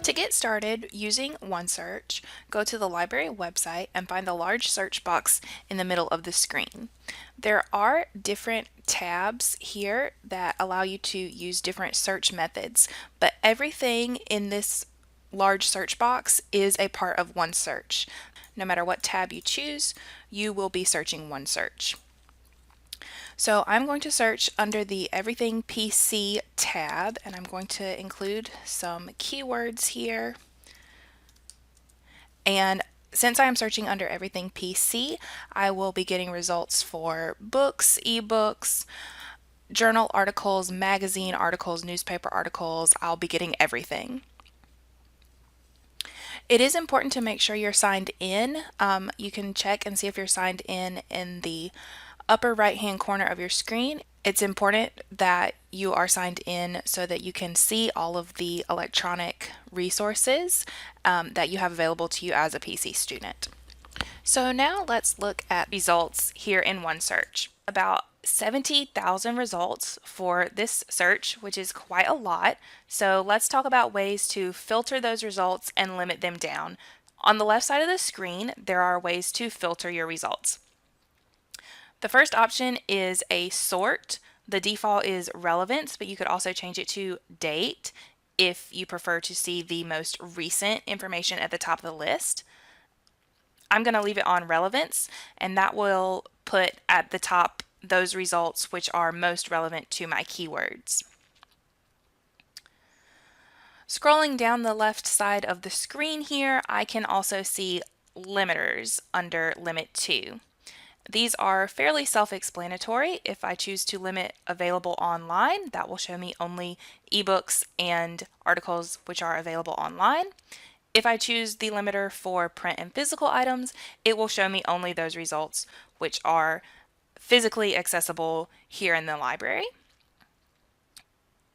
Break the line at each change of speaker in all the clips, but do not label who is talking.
To get started using OneSearch, go to the library website and find the large search box in the middle of the screen. There are different tabs here that allow you to use different search methods, but everything in this large search box is a part of OneSearch. No matter what tab you choose, you will be searching OneSearch. So I'm going to search under the Everything PC tab, and I'm going to include some keywords here. And since I'm searching under Everything PC, I will be getting results for books, ebooks, journal articles, magazine articles, newspaper articles. I'll be getting everything. It is important to make sure you're signed in. You can check and see if you're signed in the upper right hand corner of your screen. It's important that you are signed in so that you can see all of the electronic resources that you have available to you as a PC student. So now let's look at results here in OneSearch. About 70,000 results for this search, which is quite a lot. So let's talk about ways to filter those results and limit them down. On the left side of the screen, there are ways to filter your results. The first option is a sort. The default is relevance, but you could also change it to date if you prefer to see the most recent information at the top of the list. I'm going to leave it on relevance, and that will put at the top those results which are most relevant to my keywords. Scrolling down the left side of the screen here, I can also see limiters under Limit To. These are fairly self-explanatory. If I choose to limit available online, that will show me only ebooks and articles which are available online. If I choose the limiter for print and physical items, it will show me only those results which are physically accessible here in the library.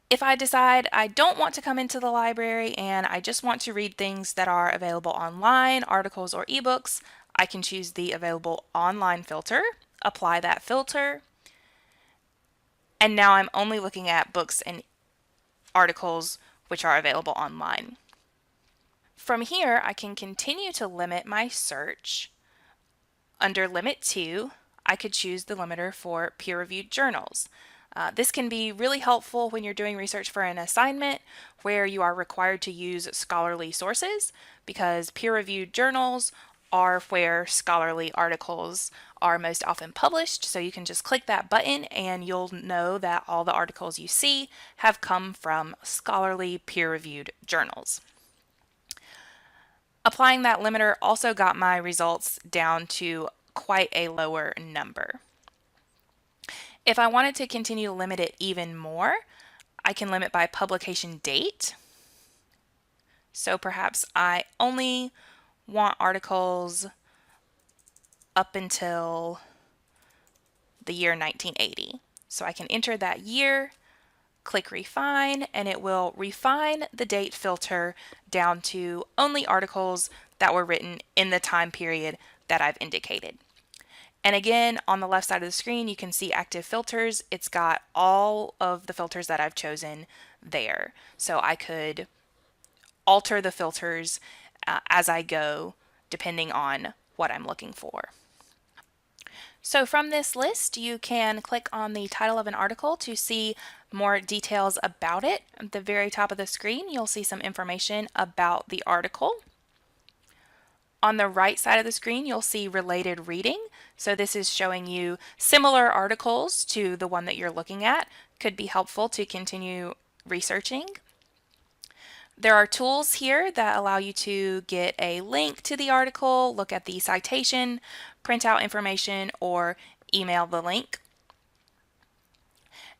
If I decide I don't want to come into the library and I just want to read things that are available online, articles or ebooks, I can choose the Available Online filter, apply that filter, and now I'm only looking at books and articles which are available online. From here, I can continue to limit my search. Under Limit To, I could choose the limiter for peer-reviewed journals. This can be really helpful when you're doing research for an assignment where you are required to use scholarly sources, because peer-reviewed journals are where scholarly articles are most often published. So you can just click that button and you'll know that all the articles you see have come from scholarly peer-reviewed journals. Applying that limiter also got my results down to quite a lower number. If I wanted to continue to limit it even more, I can limit by publication date. So perhaps I only want articles up until the year 1980. So I can enter that year, click refine, and it will refine the date filter down to only articles that were written in the time period that I've indicated. And again, on the left side of the screen, you can see active filters. It's got all of the filters that I've chosen there. So I could alter the filters as I go, depending on what I'm looking for. So from this list, you can click on the title of an article to see more details about it. At the very top of the screen, you'll see some information about the article. On the right side of the screen, you'll see related reading. So this is showing you similar articles to the one that you're looking at. Could be helpful to continue researching. There are tools here that allow you to get a link to the article, look at the citation, print out information, or email the link.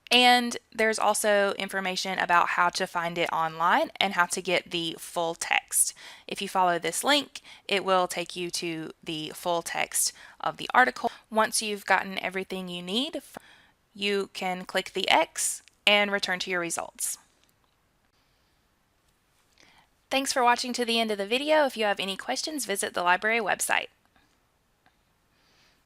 And there's also information about how to find it online and how to get the full text. If you follow this link, it will take you to the full text of the article. Once you've gotten everything you need, you can click the X and return to your results. Thanks for watching to the end of the video. If you have any questions, visit the library website.